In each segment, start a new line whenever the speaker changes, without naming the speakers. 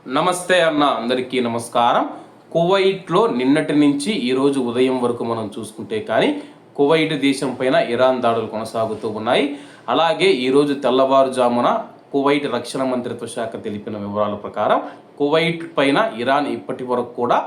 నమస్తే అన్న, అందరికీ నమస్కారం. కువైట్లో నిన్నటి నుంచి ఈరోజు ఉదయం వరకు మనం చూసుకుంటే కానీ కువైట్ దేశం పైన ఇరాన్ దాడులు కొనసాగుతూ ఉన్నాయి. అలాగే ఈరోజు తెల్లవారుజామున కువైట్ రక్షణ మంత్రిత్వ శాఖ తెలిపిన వివరాల ప్రకారం కువైట్ పైన ఇరాన్ ఇప్పటి వరకు కూడా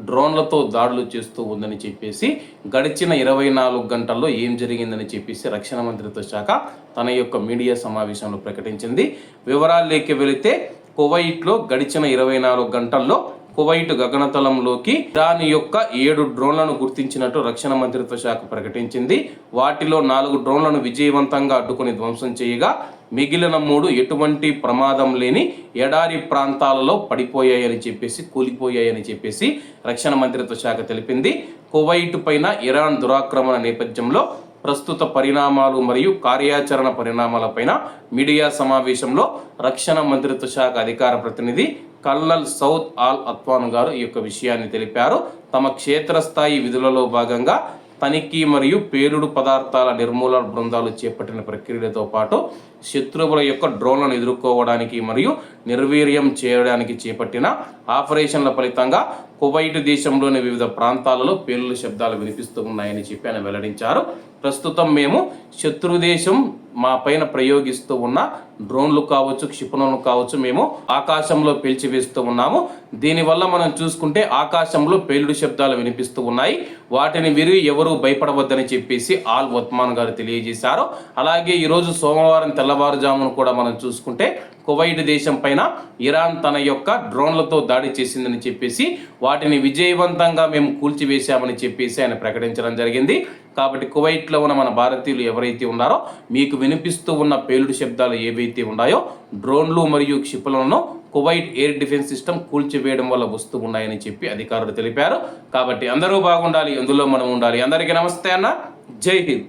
డ్రోన్లతో దాడులు చేస్తూ ఉందని చెప్పేసి, గడిచిన 24 గంటల్లో ఏం జరిగిందని చెప్పేసి రక్షణ మంత్రిత్వ శాఖ తన యొక్క మీడియా సమావేశంలో ప్రకటించింది. వివరాల్లోకి వెళితే కువైట్లో గడిచిన 24 గంటల్లో కువైట్ గగనతలంలోకి ఇరాన్ యొక్క 7 డ్రోన్లను గుర్తించినట్టు రక్షణ మంత్రిత్వ శాఖ ప్రకటించింది. వాటిలో 4 డ్రోన్లను విజయవంతంగా అడ్డుకొని ధ్వంసం చేయగా మిగిలిన 3 ఎటువంటి ప్రమాదం లేని ఎడారి ప్రాంతాలలో పడిపోయాయని చెప్పేసి, కూలిపోయాయని చెప్పేసి రక్షణ మంత్రిత్వ శాఖ తెలిపింది. కువైట్ పైన ఇరాన్ దురాక్రమణ నేపథ్యంలో ప్రస్తుత పరిణామాలు మరియు కార్యాచరణ పరిణామాలపైన మీడియా సమావేశంలో రక్షణ మంత్రిత్వ శాఖ అధికార ప్రతినిధి కల్నల్ సౌద్ ఆల్ అత్వాన్ గారు ఈ యొక్క విషయాన్ని తెలిపారు. తమ క్షేత్రస్థాయి విధులలో భాగంగా తనిఖీ మరియు పేలుడు పదార్థాల నిర్మూలన బృందాలు చేపట్టిన ప్రక్రియలతో పాటు శత్రువుల యొక్క డ్రోన్లను ఎదుర్కోవడానికి మరియు నిర్వీర్యం చేయడానికి చేపట్టిన ఆపరేషన్ల ఫలితంగా కువైట్ దేశంలోని వివిధ ప్రాంతాలలో పేలుడు శబ్దాలు వినిపిస్తూ ఉన్నాయని చెప్పి ఆయన వెల్లడించారు. ప్రస్తుతం మేము శత్రు దేశం మా పైన ప్రయోగిస్తూ ఉన్న డ్రోన్లు కావచ్చు, క్షిపణులు కావచ్చు, మేము ఆకాశంలో పేల్చివేస్తూ ఉన్నాము. దీనివల్ల మనం చూసుకుంటే ఆకాశంలో పేలుడు శబ్దాలు వినిపిస్తూ ఉన్నాయి. వాటిని విరిగి ఎవరు భయపడవద్దని చెప్పేసి ఆల్ ఒత్మాన్ గారు తెలియజేశారు. అలాగే ఈరోజు సోమవారం తెల్లవారుజామును కూడా మనం చూసుకుంటే కువైట్ దేశం పైన ఇరాన్ తన యొక్క డ్రోన్లతో దాడి చేసిందని చెప్పేసి, వాటిని విజయవంతంగా మేము కూల్చివేశామని చెప్పేసి ఆయన ప్రకటించడం జరిగింది. కాబట్టి కువైట్లో ఉన్న మన భారతీయులు ఎవరైతే ఉన్నారో మీకు వినిపిస్తూ ఉన్న పేలుడు శబ్దాలు ఏవైతే ఉన్నాయో డ్రోన్లు మరియు క్షిపణులను కువైట్ ఎయిర్ డిఫెన్స్ సిస్టమ్ కూల్చివేయడం వల్ల వస్తూ ఉన్నాయని చెప్పి అధికారులు తెలిపారు. కాబట్టి అందరూ బాగుండాలి, అందులో మనం ఉండాలి. అందరికీ నమస్తే అన్న, జై హింద్.